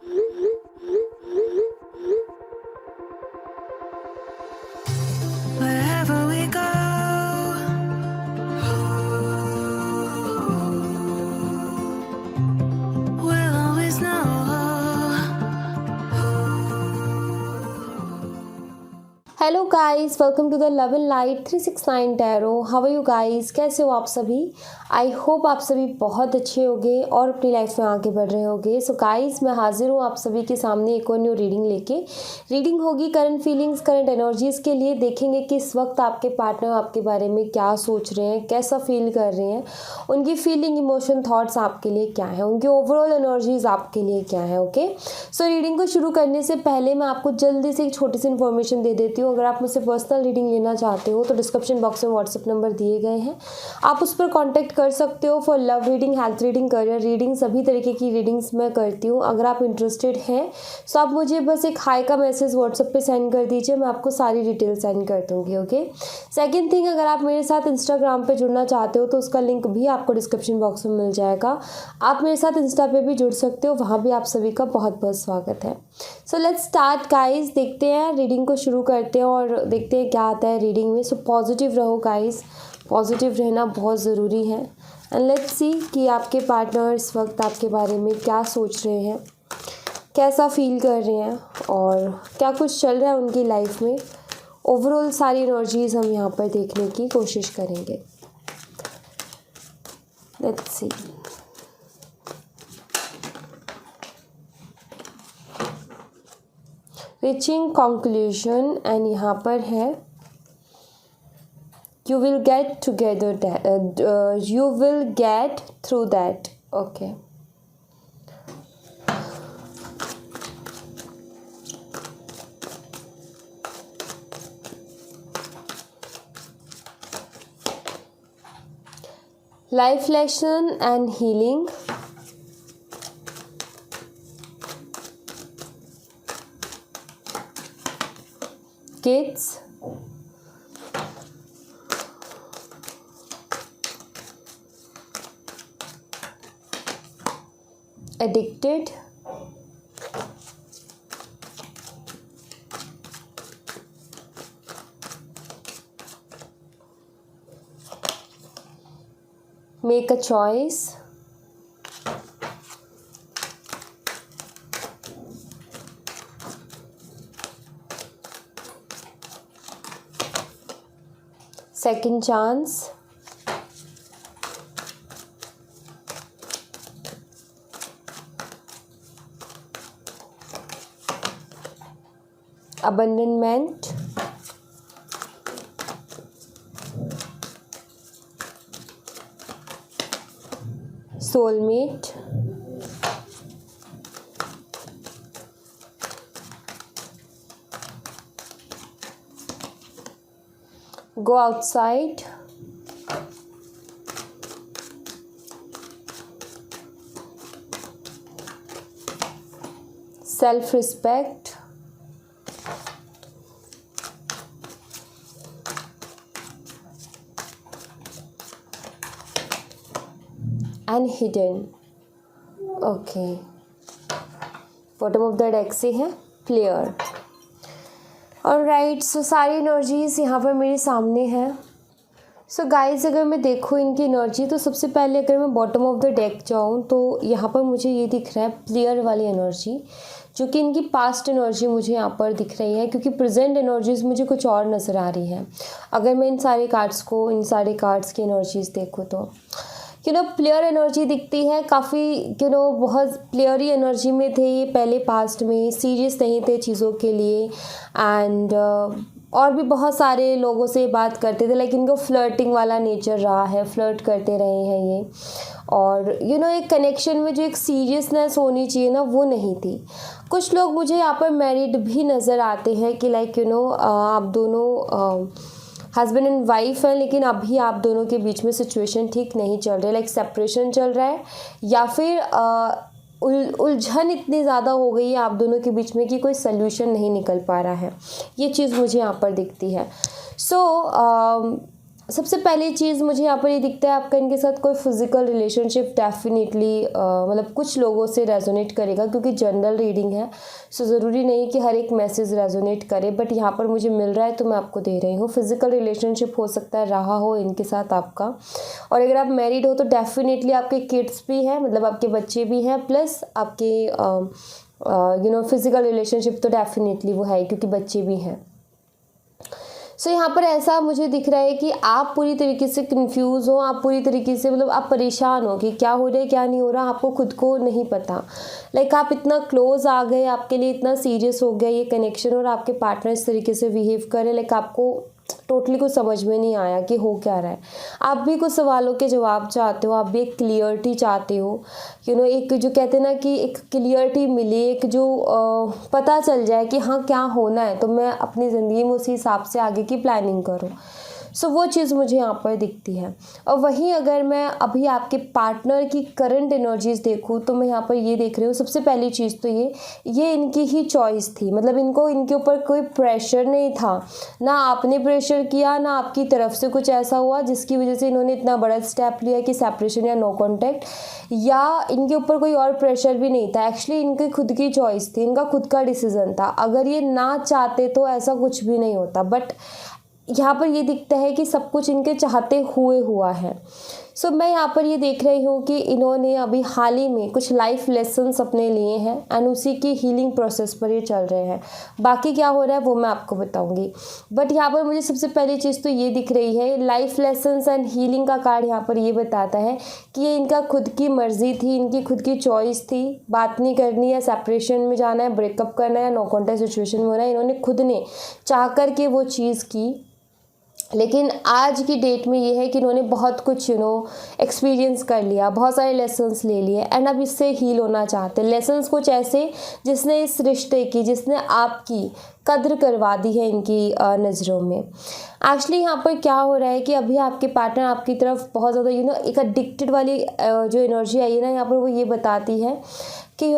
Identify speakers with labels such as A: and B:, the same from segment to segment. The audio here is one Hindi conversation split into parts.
A: Wherever we go, we'll always know.
B: Hello guys, welcome to the love and light 369 tarot. How are you guys? कैसे हो आप सभी? आई होप आप सभी बहुत अच्छे होंगे और अपनी लाइफ में आगे बढ़ रहे होंगे। सो गाइस, मैं हाजिर हूँ आप सभी के सामने एक और न्यू रीडिंग लेके। रीडिंग होगी करंट फीलिंग्स, करंट एनर्जीज़ के लिए। देखेंगे कि इस वक्त आपके पार्टनर आपके बारे में क्या सोच रहे हैं, कैसा फील कर रहे हैं, उनकी फीलिंग, इमोशन, थॉट्स आपके लिए क्या है, उनकी ओवरऑल एनर्जीज आपके लिए क्या है। ओके, सो रीडिंग को शुरू करने से पहले मैं आपको जल्दी से एक छोटी सी इन्फॉर्मेशन दे देती हूँ। अगर आप मुझसे पर्सनल रीडिंग लेना चाहते हो तो डिस्क्रिप्शन बॉक्स में व्हाट्सएप नंबर दिए गए हैं, आप उस पर कांटेक्ट कर सकते हो for love reading, health reading, career reading, सभी तरीके की रीडिंग्स मैं करती हूँ। अगर आप इंटरेस्टेड हैं तो आप मुझे बस एक हाई का मैसेज व्हाट्सएप पे सेंड कर दीजिए, मैं आपको सारी डिटेल सेंड कर दूँगी। ओके, सेकेंड थिंग, अगर आप मेरे साथ इंस्टाग्राम पे जुड़ना चाहते हो तो उसका लिंक भी आपको डिस्क्रिप्शन बॉक्स में मिल जाएगा। आप मेरे साथ इंस्टा पे भी जुड़ सकते हो, वहाँ भी आप सभी का बहुत बहुत स्वागत है। सो लेट्स स्टार्ट गाइस, देखते हैं रीडिंग को शुरू करते हैं और देखते हैं क्या आता है रीडिंग में। सो पॉजिटिव रहो गाइस, पॉजिटिव रहना बहुत ज़रूरी है। एंड लेट्स सी कि आपके पार्टनर इस वक्त आपके बारे में क्या सोच रहे हैं, कैसा फील कर रहे हैं और क्या कुछ चल रहा है उनकी लाइफ में। ओवरऑल सारी एनर्जीज हम यहाँ पर देखने की कोशिश करेंगे। Let's see. Reaching conclusion, and यहाँ पर है you will get together that you will get through that. Okay, life lesson and healing. Kids, addicted, make a choice, second chance, abandonment, soulmate, go outside, self-respect, and hidden. Okay, bottom of the deck से है प्लेयर। ऑलराइट, सो सारी एनर्जीज यहाँ पर मेरे सामने है। सो गाइस, अगर मैं देखूँ इनकी एनर्जी तो सबसे पहले अगर मैं बॉटम ऑफ द डेक जाऊँ तो यहाँ पर मुझे ये दिख रहा है प्लेयर वाली एनर्जी, जो कि इनकी पास्ट एनर्जी मुझे यहाँ पर दिख रही है, क्योंकि प्रेजेंट एनर्जीज मुझे कुछ और नज़र आ रही है। अगर मैं इन सारे कार्ड्स की एनर्जीज देखूँ तो प्लेयर एनर्जी दिखती है काफ़ी, बहुत प्लेयरी एनर्जी में थे ये पहले पास्ट में, सीरियस नहीं थे चीज़ों के लिए। एंड और भी बहुत सारे लोगों से बात करते थे, लेकिन इनको फ्लर्टिंग वाला नेचर रहा है, फ्लर्ट करते रहे हैं ये। और एक कनेक्शन में जो एक सीरियसनेस होनी चाहिए ना, वो नहीं थी। कुछ लोग मुझे यहाँ पर मैरिड भी नज़र आते हैं कि आप दोनों हस्बैंड एंड वाइफ है, लेकिन अभी आप दोनों के बीच में सिचुएशन ठीक नहीं चल रही, लाइक सेपरेशन चल रहा है, या फिर उलझन इतनी ज़्यादा हो गई है आप दोनों के बीच में कि कोई सल्यूशन नहीं निकल पा रहा है। ये चीज़ मुझे यहाँ पर दिखती है। सो सबसे पहली चीज़ मुझे यहाँ पर ये दिखता है, आपका इनके साथ कोई फिजिकल रिलेशनशिप डेफिनेटली मतलब कुछ लोगों से रेजोनेट करेगा, क्योंकि जनरल रीडिंग है, सो ज़रूरी नहीं कि हर एक मैसेज रेजोनेट करे, बट यहाँ पर मुझे मिल रहा है तो मैं आपको दे रही हूँ। फिजिकल रिलेशनशिप हो सकता है रहा हो इनके साथ आपका, और अगर आप मैरिड हो तो डेफिनेटली आपके किड्स भी हैं, मतलब आपके बच्चे भी हैं, प्लस आपके फिजिकल रिलेशनशिप तो डेफिनेटली वो है क्योंकि बच्चे भी हैं। सो यहाँ पर ऐसा मुझे दिख रहा है कि आप पूरी तरीके से कंफ्यूज हो, आप पूरी तरीके से मतलब आप परेशान हो कि क्या हो रहा है क्या नहीं हो रहा, आपको खुद को नहीं पता। आप इतना क्लोज आ गए, आपके लिए इतना सीरियस हो गया ये कनेक्शन, और आपके पार्टनर इस तरीके से बिहेव करे, आपको टोटली कुछ समझ में नहीं आया कि हो क्या रहा है। आप भी कुछ सवालों के जवाब चाहते हो, आप भी एक क्लियरिटी चाहते हो, एक जो कहते हैं ना कि एक क्लियरिटी मिले, एक जो पता चल जाए कि हाँ क्या होना है, तो मैं अपनी ज़िंदगी में उसी हिसाब से आगे की प्लानिंग करूँ। सो वो चीज़ मुझे यहाँ पर दिखती है। और वहीं अगर मैं अभी आपके पार्टनर की करंट एनर्जीज़ देखूँ तो मैं यहाँ पर ये देख रही हूँ, सबसे पहली चीज़ तो ये इनकी ही चॉइस थी, मतलब इनको इनके ऊपर कोई प्रेशर नहीं था, ना आपने प्रेशर किया ना आपकी तरफ से कुछ ऐसा हुआ जिसकी वजह से इन्होंने इतना बड़ा स्टेप लिया कि सेपरेशन या नो कॉन्टैक्ट, या इनके ऊपर कोई और प्रेशर भी नहीं था। एक्चुअली इनकी खुद की चॉइस थी, इनका खुद का डिसीज़न था। अगर ये ना चाहते तो ऐसा कुछ भी नहीं होता, बट यहाँ पर ये दिखता है कि सब कुछ इनके चाहते हुए हुआ है। सो मैं यहाँ पर ये देख रही हूँ कि इन्होंने अभी हाल ही में कुछ लाइफ लेसन्स अपने लिए हैं एंड उसी की हीलिंग प्रोसेस पर ये चल रहे हैं। बाकी क्या हो रहा है वो मैं आपको बताऊँगी, बट यहाँ पर मुझे सबसे पहली चीज़ तो ये दिख रही है, लाइफ लेसन्स एंड हीलिंग का कार्ड यहाँ पर ये बताता है कि ये इनका खुद की मर्जी थी, इनकी खुद की चॉइस थी, बात नहीं करनी है, सेपरेशन में जाना है, ब्रेकअप करना है, नो कॉन्टैक्ट सिचुएशन में होना है, इन्होंने खुद ने चाह कर के वो चीज़ की। लेकिन आज की डेट में ये है कि इन्होंने बहुत कुछ एक्सपीरियंस कर लिया, बहुत सारे लेसन्स ले लिए एंड अब इससे हील होना चाहते हैं। लेसन्स कुछ ऐसे जिसने इस रिश्ते की, जिसने आपकी कद्र करवा दी है इनकी नज़रों में। एक्चुअली यहाँ पर क्या हो रहा है कि अभी आपके पार्टनर आपकी तरफ बहुत ज़्यादा एक एडिक्टेड वाली जो एनर्जी आई है ना, यहाँ पर वो ये बताती है कि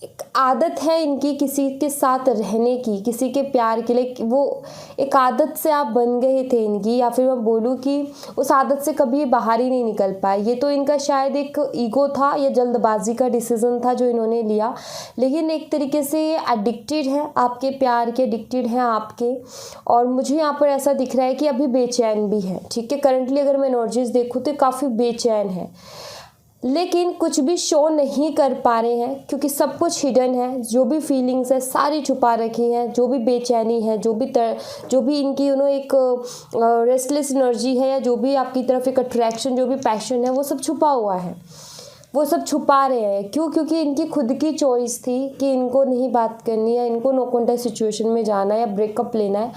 B: एक आदत है इनकी किसी के साथ रहने की, किसी के प्यार के लिए, वो एक आदत से आप बन गए थे इनकी, या फिर मैं बोलूँ कि उस आदत से कभी बाहर ही नहीं निकल पाए। ये तो इनका शायद एक ईगो था या जल्दबाजी का डिसीज़न था जो इन्होंने लिया, लेकिन एक तरीके से ये एडिक्टेड है आपके प्यार के, एडिक्टेड हैं आपके। और मुझे यहाँ पर ऐसा दिख रहा है कि अभी बेचैन भी है, ठीक है। करंटली अगर मैं एनर्जीज देखूँ तो काफ़ी बेचैन है, लेकिन कुछ भी शो नहीं कर पा रहे हैं क्योंकि सब कुछ हिडन है। जो भी फीलिंग्स है सारी छुपा रखी हैं, जो भी बेचैनी है, जो भी इनकी एक रेस्टलेस एनर्जी है, या जो भी आपकी तरफ एक अट्रैक्शन, जो भी पैशन है, वो सब छुपा हुआ है, वो सब छुपा रहे हैं। क्यों? क्योंकि इनकी खुद की चॉइस थी कि इनको नहीं बात करनी है, इनको नो कॉन्टैक्ट सिचुएशन में जाना है या ब्रेकअप लेना है।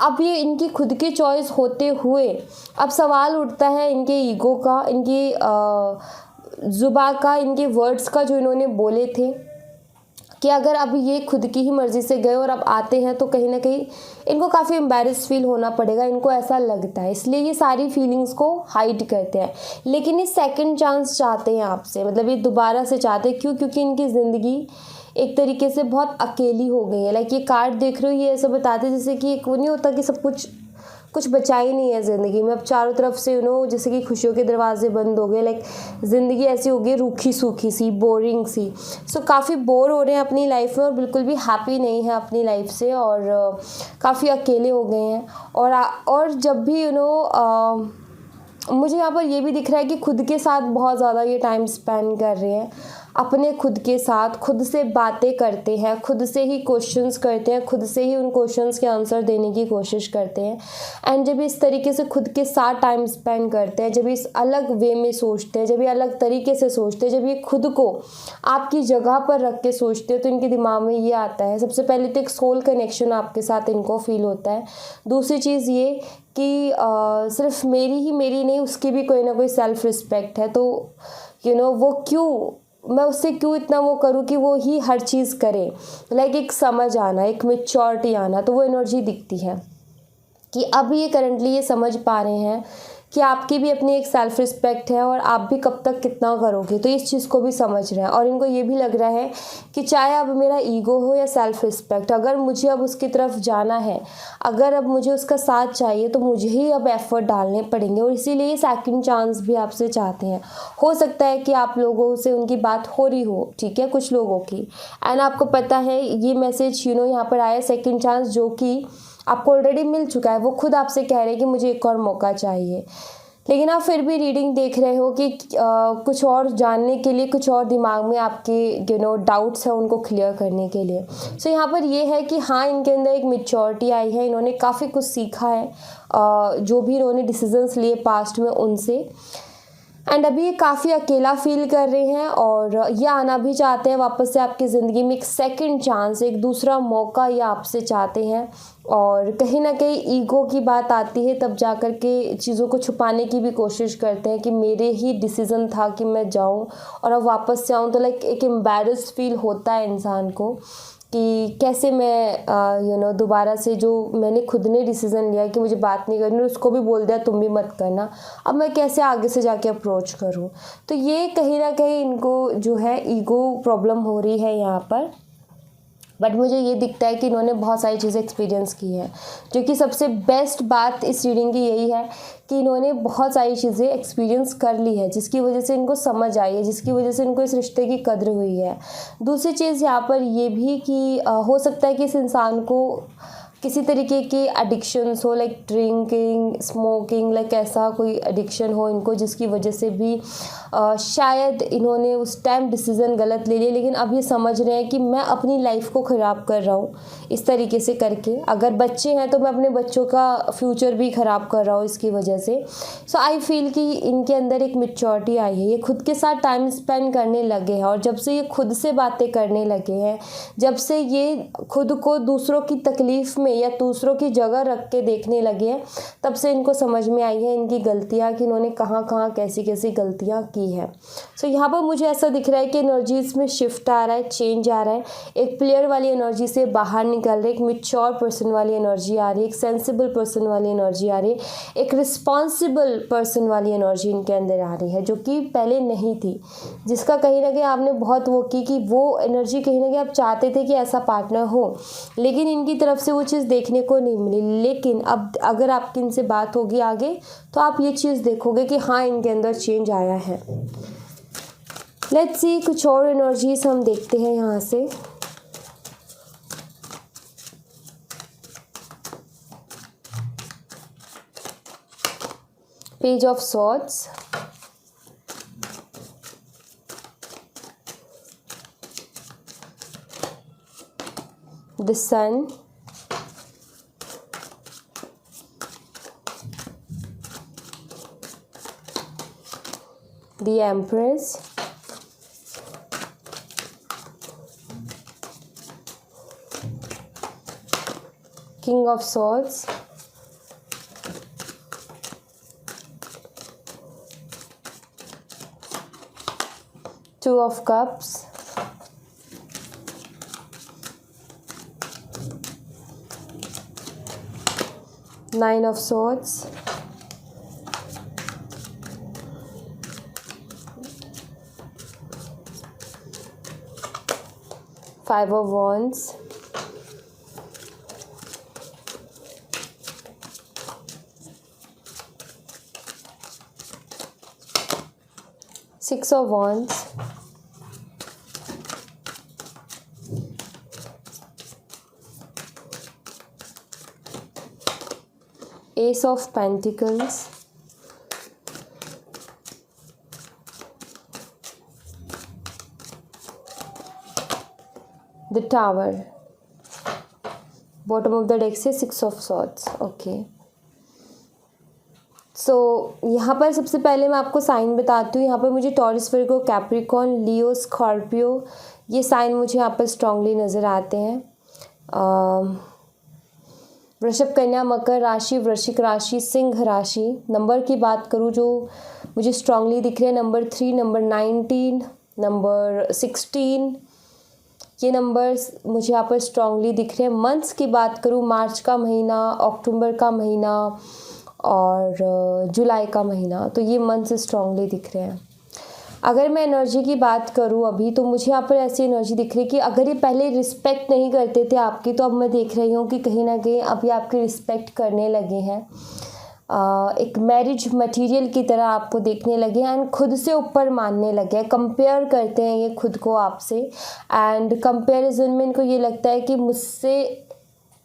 B: अब ये इनकी खुद की चॉइस होते हुए अब सवाल उठता है इनके ईगो का, इनकी जुबा का, इनके वर्ड्स का जो इन्होंने बोले थे कि अगर अब ये खुद की ही मर्ज़ी से गए और अब आते हैं तो कहीं ना कहीं इनको काफ़ी एम्बैरेस फील होना पड़ेगा, इनको ऐसा लगता है, इसलिए ये सारी फीलिंग्स को हाइड करते हैं। लेकिन ये सेकंड चांस चाहते हैं आपसे, मतलब ये दोबारा से चाहते हैं। क्यों? क्योंकि इनकी ज़िंदगी एक तरीके से बहुत अकेली हो गई है। ये कार्ड देख रहे हो, ये ऐसा बताते हैं जैसे कि एक वो नहीं होता कि सब कुछ बचा ही नहीं है ज़िंदगी में, अब चारों तरफ से जैसे कि खुशियों के दरवाजे बंद हो गए। ज़िंदगी ऐसी हो गई रूखी सूखी सी, बोरिंग सी। सो काफ़ी बोर हो रहे हैं अपनी लाइफ में और बिल्कुल भी हैप्पी नहीं है अपनी लाइफ से, और काफ़ी अकेले हो गए हैं। और जब भी मुझे यहाँ पर ये भी दिख रहा है कि खुद के साथ बहुत ज़्यादा ये टाइम स्पेंड कर रहे हैं, अपने खुद के साथ, खुद से बातें करते हैं, खुद से ही क्वेश्चंस करते हैं, खुद से ही उन क्वेश्चंस के आंसर देने की कोशिश करते हैं। एंड जब इस तरीके से खुद के साथ टाइम स्पेंड करते हैं, जब इस अलग वे में सोचते हैं, जब ये अलग तरीके से सोचते हैं, जब ये खुद को आपकी जगह पर रख के सोचते हैं, तो इनके दिमाग में ये आता है, सबसे पहले तो एक सोल कनेक्शन आपके साथ इनको फील होता है। दूसरी चीज़ ये कि सिर्फ मेरी नहीं, उसकी भी कोई ना कोई सेल्फ रिस्पेक्ट है। तो वो क्यों, मैं उससे क्यों इतना वो करूँ कि वो ही हर चीज़ करे। एक समझ आना, एक मैच्योरिटी आना, तो वो एनर्जी दिखती है कि अब ये करंटली ये समझ पा रहे हैं कि आपकी भी अपनी एक सेल्फ रिस्पेक्ट है और आप भी कब तक कितना करोगे, तो इस चीज़ को भी समझ रहे हैं। और इनको ये भी लग रहा है कि चाहे अब मेरा ईगो हो या सेल्फ रिस्पेक्ट, अगर मुझे अब उसकी तरफ जाना है, अगर अब मुझे उसका साथ चाहिए, तो मुझे ही अब एफर्ट डालने पड़ेंगे। और इसीलिए सेकंड चांस भी आपसे चाहते हैं। हो सकता है कि आप लोगों से उनकी बात हो रही हो, ठीक है, कुछ लोगों की, एंड आपको पता है ये मैसेज यहाँ पर आया सेकंड चांस, जो कि आपको ऑलरेडी मिल चुका है। वो खुद आपसे कह रहे हैं कि मुझे एक और मौका चाहिए, लेकिन आप फिर भी रीडिंग देख रहे हो कि कुछ और जानने के लिए, कुछ और दिमाग में आपके डाउट्स हैं, उनको क्लियर करने के लिए। सो यहाँ पर ये है कि हाँ, इनके अंदर एक मैच्योरिटी आई है, इन्होंने काफ़ी कुछ सीखा है, जो भी इन्होंने डिसीजंस लिए पास्ट में उनसे। एंड अभी ये काफ़ी अकेला फील कर रहे हैं और ये आना भी चाहते हैं वापस से आपकी ज़िंदगी में, एक सेकंड चांस, एक दूसरा मौका ये आपसे चाहते हैं। और कहीं ना कहीं ईगो की बात आती है, तब जा कर के चीज़ों को छुपाने की भी कोशिश करते हैं कि मेरे ही डिसीज़न था कि मैं जाऊं और अब वापस से आऊं, तो लाइक एक एम्बैरस फील होता है इंसान को कि कैसे मैं दोबारा से जो मैंने खुद ने डिसीज़न लिया कि मुझे बात नहीं करनी, उसको भी बोल दिया तुम भी मत करना, अब मैं कैसे आगे से जाके अप्रोच करूं। तो ये कहीं ना कहीं इनको जो है ईगो प्रॉब्लम हो रही है यहाँ पर। बट मुझे ये दिखता है कि इन्होंने बहुत सारी चीज़ें एक्सपीरियंस की है, जो कि सबसे बेस्ट बात इस रीडिंग की यही है कि इन्होंने बहुत सारी चीज़ें एक्सपीरियंस कर ली है, जिसकी वजह से इनको समझ आई है, जिसकी वजह से इनको इस रिश्ते की कद्र हुई है। दूसरी चीज़ यहाँ पर ये भी कि हो सकता है कि इस इंसान को किसी तरीके की एडिक्शंस हो, लाइक ड्रिंकिंग, स्मोकिंग, लाइक ऐसा कोई एडिक्शन हो इनको, जिसकी वजह से भी शायद इन्होंने उस टाइम डिसीज़न गलत ले लिया, लेकिन अब ये समझ रहे हैं कि मैं अपनी लाइफ को ख़राब कर रहा हूँ इस तरीके से करके। अगर बच्चे हैं तो मैं अपने बच्चों का फ्यूचर भी ख़राब कर रहा हूँ इसकी वजह से। सो आई फील कि इनके अंदर एक मैच्योरिटी आई है, ये खुद के साथ टाइम स्पेंड करने लगे हैं। और जब से ये खुद से बातें करने लगे हैं, जब से ये खुद को दूसरों की तकलीफ़ में या दूसरों की जगह रख के देखने लगे हैं, तब से इनको समझ में आई है इनकी गलतियाँ, कि इन्होंने कहाँ कहाँ कैसी कैसी गलतियाँ की है। सो यहाँ पर मुझे ऐसा दिख रहा है कि एनर्जीज में शिफ्ट आ रहा है, चेंज आ रहा है, एक प्लेयर वाली एनर्जी से बाहर निकल रहे, एक मैच्योर पर्सन वाली एनर्जी आ रही है, एक सेंसिबल पर्सन वाली एनर्जी आ रही है, एक रिस्पॉन्सिबल पर्सन वाली एनर्जी इनके अंदर आ रही है, जो कि पहले नहीं थी, जिसका कहीं ना कहीं आपने बहुत वो की कि वो एनर्जी कहीं ना कहीं आप चाहते थे कि ऐसा पार्टनर हो, लेकिन इनकी तरफ से वो चीज़ देखने को नहीं मिली। लेकिन अब अगर आपकी इनसे बात होगी आगे, तो आप ये चीज़ देखोगे कि हाँ, इनके अंदर चेंज आया है। लेट्स सी, कुछ और एनर्जीज हम देखते हैं यहाँ से। Page of swords, the sun, the Empress, King of Swords, Two of Cups, Nine of Swords, Five of Wands, Six of Wands, Ace of Pentacles, the Tower, bottom of the deck से सिक्स ऑफ सॉर्ड्स। ओके, सो यहाँ पर सबसे पहले मैं आपको साइन बताती हूँ। यहाँ पर मुझे टॉरस, वर्गो, कैप्रिकॉर्न, लियो, स्कॉर्पियो, ये साइन मुझे यहाँ पर स्ट्रांगली नज़र आते हैं। वृषभ, कन्या, मकर राशि, वृश्चिक राशि, सिंह राशि। नंबर की बात करूँ जो मुझे स्ट्रांगली दिख रहे हैं, नंबर 3, नंबर 19, नंबर 16, ये नंबर्स मुझे यहाँ पर स्ट्रांगली दिख रहे हैं। मंथ्स की बात करूँ, मार्च का महीना, अक्टूबर का महीना, और जुलाई का महीना, तो ये मंथ से स्ट्रांगली दिख रहे हैं। अगर मैं एनर्जी की बात करूँ अभी, तो मुझे यहाँ पर ऐसी एनर्जी दिख रही है कि अगर ये पहले रिस्पेक्ट नहीं करते थे आपकी, तो अब मैं देख रही हूँ कि कहीं ना कहीं अभी आपकी रिस्पेक्ट करने लगे हैं। एक मैरिज मटेरियल की तरह आपको देखने लगे हैं एंड खुद से ऊपर मानने लगे हैं। कंपेयर करते हैं ये खुद को आपसे, एंड कंपेरिजन में इनको ये लगता है कि मुझसे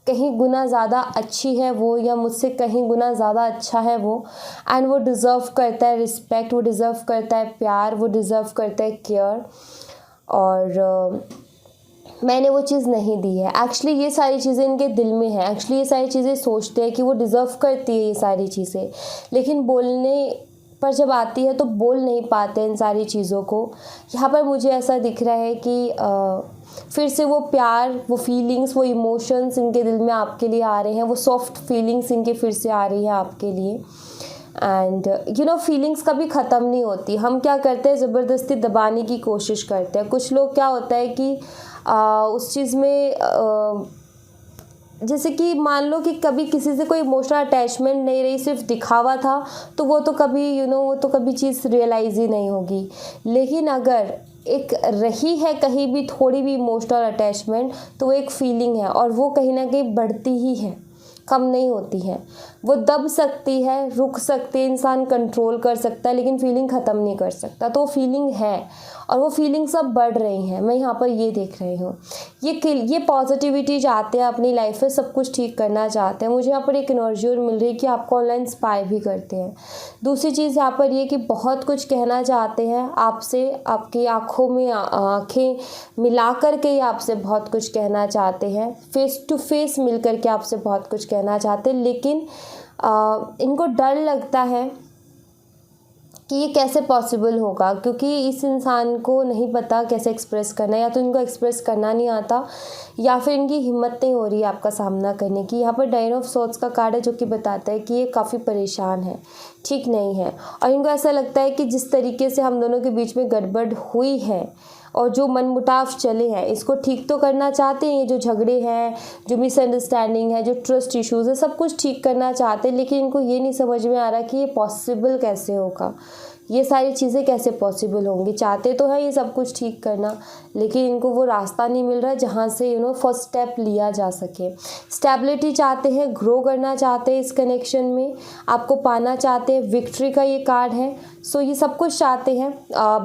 B: कहीं गुना ज़्यादा अच्छी है वो, या मुझसे कहीं गुना ज़्यादा अच्छा है वो, एंड वो डिज़र्व करता है रिस्पेक्ट, वो डिज़र्व करता है प्यार, वो डिज़र्व करता है केयर, और मैंने वो चीज़ नहीं दी है। एक्चुअली ये सारी चीज़ें इनके दिल में है, एक्चुअली ये सारी चीज़ें सोचते हैं कि वो डिज़र्व करती है ये सारी चीज़ें, लेकिन बोलने पर जब आती है तो बोल नहीं पाते इन सारी चीज़ों को। यहाँ पर मुझे ऐसा दिख रहा है कि फिर से वो प्यार, वो फीलिंग्स, वो इमोशंस इनके दिल में आपके लिए आ रहे हैं, वो सॉफ्ट फीलिंग्स इनके फिर से आ रही हैं आपके लिए। एंड फीलिंग्स कभी ख़त्म नहीं होती। हम क्या करते हैं, ज़बरदस्ती दबाने की कोशिश करते हैं। कुछ लोग क्या होता है कि उस चीज़ में जैसे कि मान लो कि कभी किसी से कोई इमोशनल अटैचमेंट नहीं रही, सिर्फ दिखावा था, तो वो तो कभी वो तो कभी चीज़ रियलाइज़ ही नहीं होगी। लेकिन अगर एक रही है कहीं भी थोड़ी भी इमोशनल अटैचमेंट, तो वो एक फीलिंग है और वो कहीं ना कहीं बढ़ती ही है, कम नहीं होती है। वो दब सकती है, रुक सकती है, इंसान कंट्रोल कर सकता है, लेकिन फीलिंग ख़त्म नहीं कर सकता। तो वो फीलिंग है और वो फीलिंग सब बढ़ रही हैं। मैं यहाँ पर ये देख रही हूँ, ये पॉजिटिविटी चाहते हैं अपनी लाइफ में, सब कुछ ठीक करना चाहते हैं। मुझे यहाँ पर एक एनर्जी और मिल रही है कि आपको ऑनलाइन स्पाई भी करते हैं। दूसरी चीज़ यहाँ पर ये कि बहुत कुछ कहना चाहते हैं आपसे, आपकी आँखों में आँखें मिला कर के ही आपसे बहुत कुछ कहना चाहते हैं, फेस टू फेस मिल कर के आपसे बहुत कुछ कहना चाहते हैं, लेकिन इनको डर लगता है कि ये कैसे पॉसिबल होगा, क्योंकि इस इंसान को नहीं पता कैसे एक्सप्रेस करना है, या तो इनको एक्सप्रेस करना नहीं आता, या फिर इनकी हिम्मत नहीं हो रही है आपका सामना करने की। यहाँ पर नाइन ऑफ सोर्ड्स का कार्ड है, जो कि बताता है कि ये काफ़ी परेशान है, ठीक नहीं है, और इनको ऐसा लगता है कि जिस तरीके से हम दोनों के बीच में गड़बड़ हुई है और जो मनमुटाव चले हैं, इसको ठीक तो करना चाहते हैं। ये जो झगड़े हैं, जो मिसअंडरस्टैंडिंग है, जो ट्रस्ट इश्यूज़ है, सब कुछ ठीक करना चाहते हैं, लेकिन इनको ये नहीं समझ में आ रहा कि ये पॉसिबल कैसे होगा, ये सारी चीज़ें कैसे पॉसिबल होंगी। चाहते तो है ये सब कुछ ठीक करना, लेकिन इनको वो रास्ता नहीं मिल रहा जहाँ से फर्स्ट स्टेप लिया जा सके। स्टेबिलिटी चाहते हैं, ग्रो करना चाहते हैं इस कनेक्शन में, आपको पाना चाहते हैं। विक्ट्री का ये कार्ड है, सो ये सब कुछ चाहते हैं।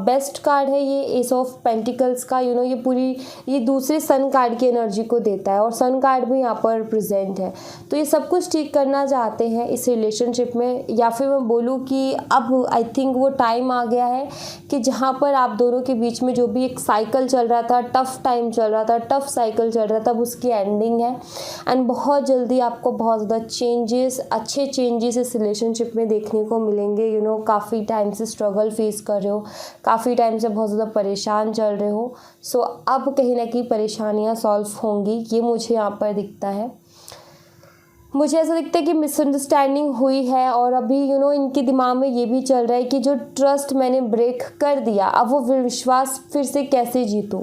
B: बेस्ट कार्ड है ये एस ऑफ पेंटिकल्स का। ये दूसरे सन कार्ड की एनर्जी को देता है, और सन कार्ड भी यहाँ पर प्रेजेंट है। तो ये सब कुछ ठीक करना चाहते हैं इस रिलेशनशिप में, या फिर मैं बोलूँ कि अब आई थिंक वो टाइम आ गया है कि जहाँ पर आप दोनों के बीच में जो भी एक साइकिल चल रहा था, टफ टाइम चल रहा था, टफ साइकिल चल रहा था, अब उसकी एंडिंग है। एंड बहुत जल्दी आपको बहुत ज़्यादा चेंजेस, अच्छे चेंजेस इस रिलेशनशिप में देखने को मिलेंगे। काफ़ी टाइम से स्ट्रगल फेस कर रहे हो, काफ़ी टाइम से बहुत ज़्यादा परेशान चल रहे हो, सो अब कहीं ना कहीं परेशानियाँ सॉल्व होंगी, ये मुझे यहाँ पर दिखता है। मुझे ऐसा दिखता है कि मिसअंडरस्टैंडिंग हुई है, और अभी इनके दिमाग में ये भी चल रहा है कि जो ट्रस्ट मैंने ब्रेक कर दिया, अब वो विश्वास फिर से कैसे जीतूँ।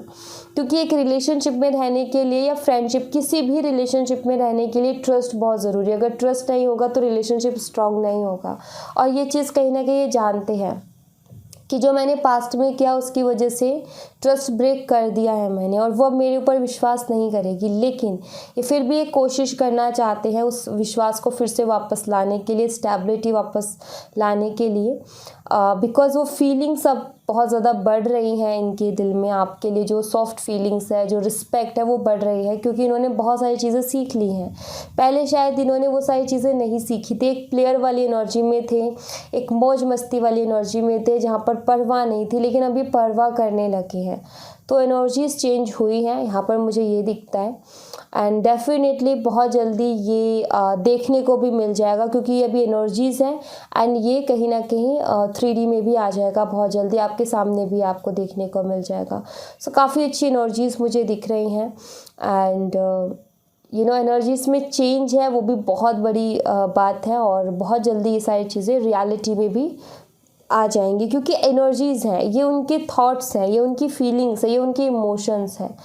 B: क्योंकि एक रिलेशनशिप में रहने के लिए, या फ्रेंडशिप, किसी भी रिलेशनशिप में रहने के लिए ट्रस्ट बहुत ज़रूरी है। अगर ट्रस्ट नहीं होगा तो रिलेशनशिप स्ट्रांग नहीं होगा, और ये चीज़ कहीं ना कहीं ये जानते हैं कि जो मैंने पास्ट में किया उसकी वजह से ट्रस्ट ब्रेक कर दिया है मैंने, और वो अब मेरे ऊपर विश्वास नहीं करेगी। लेकिन ये फिर भी एक कोशिश करना चाहते हैं उस विश्वास को फिर से वापस लाने के लिए, स्टेबिलिटी वापस लाने के लिए, बिकॉज़ वो फीलिंग्स अब बहुत ज़्यादा बढ़ रही हैं इनके दिल में आपके लिए। जो सॉफ्ट फीलिंग्स है, जो रिस्पेक्ट है, वो बढ़ रही है, क्योंकि इन्होंने बहुत सारी चीज़ें सीख ली हैं। पहले शायद इन्होंने वो सारी चीज़ें नहीं सीखी थी, एक प्लेयर वाली एनर्जी में थे, एक मौज मस्ती वाली एनर्जी में थे, जहाँ पर परवाह नहीं थी, लेकिन अभी परवाह करने लगे हैं। तो एनर्जीज चेंज हुई हैं, यहाँ पर मुझे ये दिखता है। एंड डेफिनेटली बहुत जल्दी ये देखने को भी मिल जाएगा, क्योंकि ये अभी एनर्जीज़ हैं, एंड ये कहीं ना कहीं 3D में भी आ जाएगा बहुत जल्दी, आपके सामने भी आपको देखने को मिल जाएगा। सो काफ़ी अच्छी एनर्जीज़ मुझे दिख रही हैं, एंड एनर्जीज़ में चेंज है, वो भी बहुत बड़ी बात है, और बहुत जल्दी ये सारी चीज़ें रियलिटी में भी आ जाएंगी, क्योंकि एनर्जीज़ हैं, ये उनके थॉट्स हैं, ये उनकी फीलिंग्स है, ये उनके इमोशंस हैं।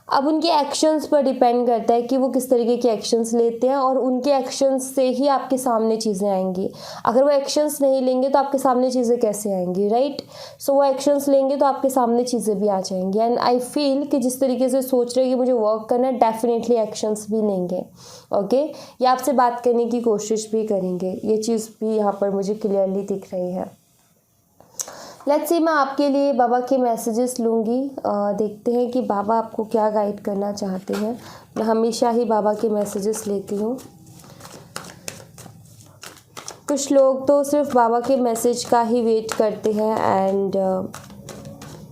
B: अब उनके एक्शंस पर डिपेंड करता है कि वो किस तरीके के एक्शंस लेते हैं, और उनके एक्शंस से ही आपके सामने चीज़ें आएंगी। अगर वो एक्शंस नहीं लेंगे तो आपके सामने चीज़ें कैसे आएंगी, राइट। सो वो एक्शंस लेंगे तो आपके सामने चीज़ें भी आ जाएंगी। एंड आई फील कि जिस तरीके से सोच रहे हैं कि मुझे वर्क करना है, डेफिनेटली एक्शंस भी लेंगे। ओके, ये आपसे बात करने की कोशिश भी करेंगे, ये चीज़ भी यहाँ पर मुझे क्लियरली दिख रही है। लेट्स सी, मैं आपके लिए बाबा के मैसेजेस लूँगी। देखते हैं कि बाबा आपको क्या गाइड करना चाहते हैं। मैं हमेशा ही बाबा के मैसेजेस लेती हूँ। कुछ लोग तो सिर्फ बाबा के मैसेज का ही वेट करते हैं, एंड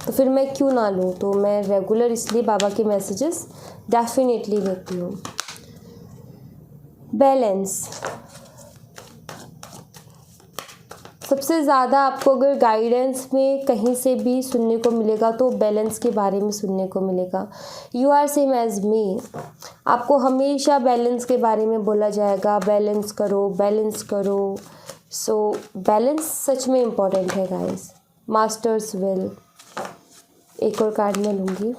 B: तो फिर मैं क्यों ना लूँ, तो मैं रेगुलर इसलिए बाबा के मैसेजेस डेफिनेटली लेती हूँ। बैलेंस, सबसे ज़्यादा आपको अगर गाइडेंस में कहीं से भी सुनने को मिलेगा तो बैलेंस के बारे में सुनने को मिलेगा। यू आर सेम एज मी, आपको हमेशा बैलेंस के बारे में बोला जाएगा, बैलेंस करो, बैलेंस करो। सो बैलेंस सच में इम्पॉर्टेंट है गाइस। मास्टर्स विल, एक और कार्ड में लूँगी।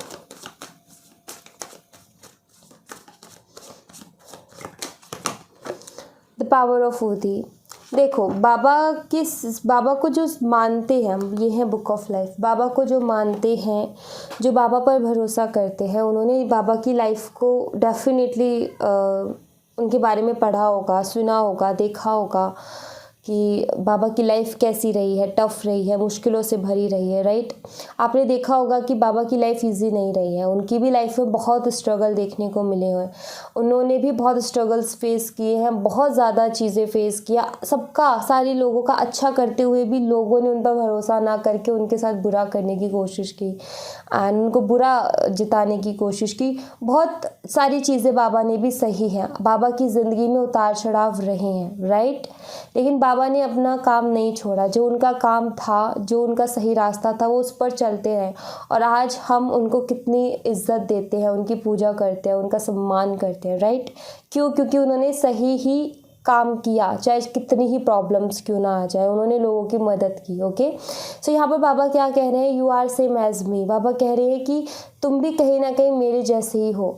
B: द पावर ऑफ ऊदी। देखो, बाबा को जो मानते हैं, ये है बुक ऑफ लाइफ। बाबा को जो मानते हैं, जो बाबा पर भरोसा करते हैं, उन्होंने बाबा की लाइफ को डेफिनेटली उनके बारे में पढ़ा होगा, सुना होगा, देखा होगा कि बाबा की लाइफ कैसी रही है, टफ़ रही है, मुश्किलों से भरी रही है, राइट। आपने देखा होगा कि बाबा की लाइफ इजी नहीं रही है, उनकी भी लाइफ में बहुत स्ट्रगल देखने को मिले हैं। उन्होंने भी बहुत स्ट्रगल्स फेस किए हैं, बहुत ज़्यादा चीज़ें फेस किया। सारे लोगों का अच्छा करते हुए भी लोगों ने उन पर भरोसा ना करके उनके साथ बुरा करने की कोशिश की, एंड उनको बुरा जिताने की कोशिश की। बहुत सारी चीज़ें बाबा ने भी सही हैं, बाबा की ज़िंदगी में उतार चढ़ाव रहे हैं, राइट। लेकिन बाबा ने अपना काम नहीं छोड़ा, जो उनका काम था, जो उनका सही रास्ता था, वो उस पर चलते रहे। और आज हम उनको कितनी इज्जत देते हैं, उनकी पूजा करते हैं, उनका सम्मान करते हैं, राइट। क्यों? क्योंकि उन्होंने सही ही काम किया, चाहे कितनी ही प्रॉब्लम्स क्यों ना आ जाए, उन्होंने लोगों की मदद की। ओके, सो यहाँ पर बाबा क्या कह रहे हैं? यू आर सेम एज मी। बाबा कह रहे हैं कि तुम भी कहीं ना कहीं मेरे जैसे ही हो।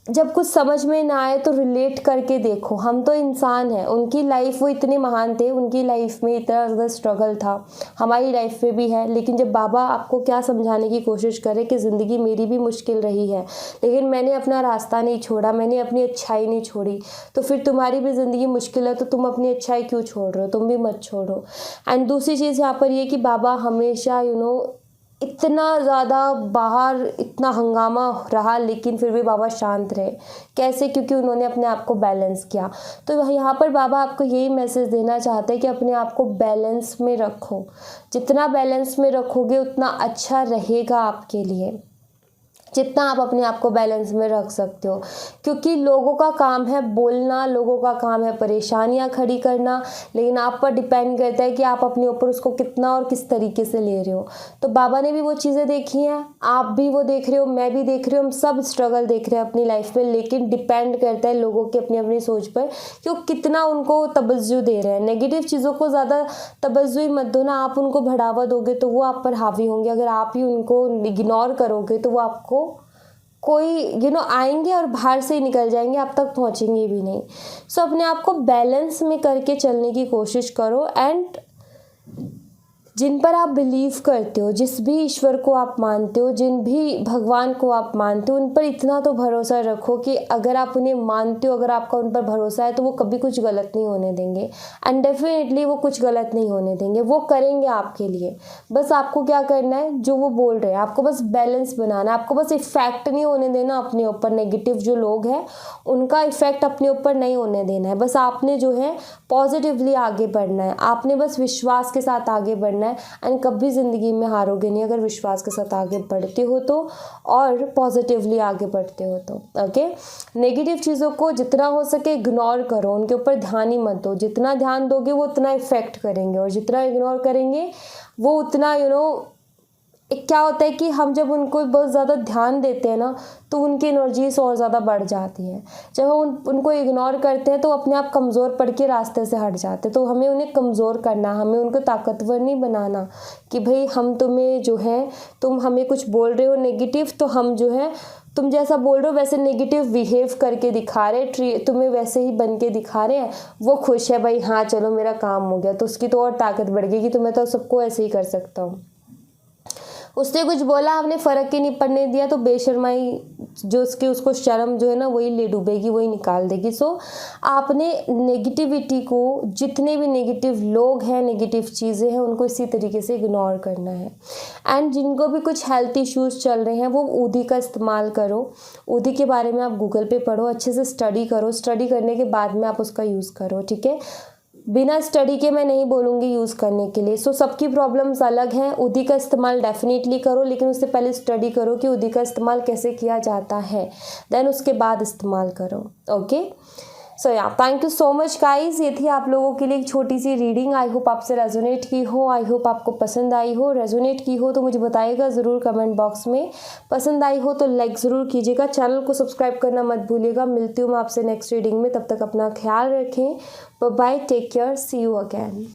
B: जब कुछ समझ में ना आए तो रिलेट करके देखो, हम तो इंसान हैं। उनकी लाइफ, वो इतने महान थे, उनकी लाइफ में इतना ज़्यादा स्ट्रगल था, हमारी लाइफ में भी है। लेकिन जब बाबा आपको क्या समझाने की कोशिश करें कि ज़िंदगी मेरी भी मुश्किल रही है, लेकिन मैंने अपना रास्ता नहीं छोड़ा, मैंने अपनी अच्छाई नहीं छोड़ी, तो फिर तुम्हारी भी ज़िंदगी मुश्किल है, तो तुम अपनी अच्छाई क्यों छोड़ रहे हो? तुम भी मत छोड़ो। एंड दूसरी चीज़ यहाँ पर ये कि बाबा हमेशा इतना ज़्यादा बाहर इतना हंगामा रहा, लेकिन फिर भी बाबा शांत रहे। कैसे? क्योंकि उन्होंने अपने आप को बैलेंस किया। तो यहाँ पर बाबा आपको यही मैसेज देना चाहते हैं कि अपने आप को बैलेंस में रखो। जितना बैलेंस में रखोगे उतना अच्छा रहेगा आपके लिए, जितना आप अपने आप को बैलेंस में रख सकते हो। क्योंकि लोगों का काम है बोलना, लोगों का काम है परेशानियां खड़ी करना, लेकिन आप पर डिपेंड करता है कि आप अपने ऊपर उसको कितना और किस तरीके से ले रहे हो। तो बाबा ने भी वो चीज़ें देखी हैं, आप भी वो देख रहे हो, मैं भी देख रही हूँ, हम सब स्ट्रगल देख रहे हैं अपनी लाइफ में। लेकिन डिपेंड करता है लोगों की अपनी अपनी सोच पर कि वो कितना उनको तवज्जो दे रहे हैं। नेगेटिव चीज़ों को ज़्यादा तवज्जो ही मत दो ना, आप उनको बढ़ावा दोगे तो वो आप पर हावी होंगे। अगर आप ही उनको इग्नोर करोगे तो वो आपको कोई आएंगे और बाहर से ही निकल जाएंगे, आप तक पहुंचेंगे भी नहीं। सो अपने आप को बैलेंस में करके चलने की कोशिश करो। एंड जिन पर आप बिलीव करते हो, जिस भी ईश्वर को आप मानते हो, जिन भी भगवान को आप मानते हो, उन पर इतना तो भरोसा रखो कि अगर आप उन्हें मानते हो, अगर आपका उन पर भरोसा है, तो वो कभी कुछ गलत नहीं होने देंगे। एंड डेफिनेटली वो कुछ गलत नहीं होने देंगे, वो करेंगे आपके लिए। बस आपको क्या करना है, जो वो बोल रहे हैं आपको बस बैलेंस बनाना है। आपको बस इफेक्ट नहीं होने देना अपने ऊपर, नेगेटिव जो लोग हैं उनका इफेक्ट अपने ऊपर नहीं होने देना है। बस आपने जो है पॉजिटिवली आगे बढ़ना है, आपने बस विश्वास के साथ आगे बढ़ना है। एंड कभी ज़िंदगी में हारोगे नहीं अगर विश्वास के साथ आगे बढ़ते हो तो, और पॉजिटिवली आगे बढ़ते हो तो। ओके, नेगेटिव चीज़ों को जितना हो सके इग्नोर करो, उनके ऊपर ध्यान ही मत दो। जितना ध्यान दोगे वो उतना इफेक्ट करेंगे, और जितना इग्नोर करेंगे वो उतना क्या होता है कि हम जब उनको बहुत ज़्यादा ध्यान देते हैं ना, तो उनकी एनर्जीज और ज़्यादा बढ़ जाती हैं। जब हम उनको इग्नोर करते हैं तो अपने आप कमज़ोर पड़ के रास्ते से हट जाते हैं। तो हमें उन्हें कमज़ोर करना, हमें उनको ताकतवर नहीं बनाना कि भाई हम तुम्हें जो है, तुम हमें कुछ बोल रहे हो नेगेटिव, तो हम जो है तुम जैसा बोल रहे हो वैसे नेगेटिव बिहेव करके दिखा रहे, तुम्हें वैसे ही बन के दिखा रहे हैं, वो खुश है भाई, हाँ चलो मेरा काम हो गया, तो उसकी तो और ताकत बढ़ गई कि तो मैं तो सबको ऐसे ही कर सकता हूँ। उसने कुछ बोला, आपने फ़र्क ही नहीं पड़ने दिया, तो बेशर्माई जो उसको शर्म जो है ना वही ले डूबेगी, वही निकाल देगी। सो आपने नेगेटिविटी को, जितने भी नेगेटिव लोग हैं, नेगेटिव चीज़ें हैं, उनको इसी तरीके से इग्नोर करना है। एंड जिनको भी कुछ हेल्थ इश्यूज़ चल रहे हैं वो ऊधी का इस्तेमाल करो। ऊधी के बारे में आप गूगल पे पढ़ो, अच्छे से स्टडी करो, स्टडी करने के बाद में आप उसका यूज़ करो, ठीक है। बिना स्टडी के मैं नहीं बोलूँगी यूज़ करने के लिए। सो सबकी प्रॉब्लम्स अलग हैं। ऊधी का इस्तेमाल डेफिनेटली करो, लेकिन उससे पहले स्टडी करो कि ऊधी का इस्तेमाल कैसे किया जाता है, देन उसके बाद इस्तेमाल करो। ओके, सो या thank you so much guys. ये थी आप लोगों के लिए एक छोटी सी रीडिंग। आई होप आपसे रेजोनेट की हो, आई होप आपको पसंद आई हो। रेजोनेट की हो तो मुझे बताइएगा ज़रूर कमेंट बॉक्स में। पसंद आई हो तो लाइक ज़रूर कीजिएगा, चैनल को सब्सक्राइब करना मत भूलिएगा। मिलती हूँ मैं आपसे नेक्स्ट रीडिंग में, तब तक अपना ख्याल रखें। Bye, take care, see you again.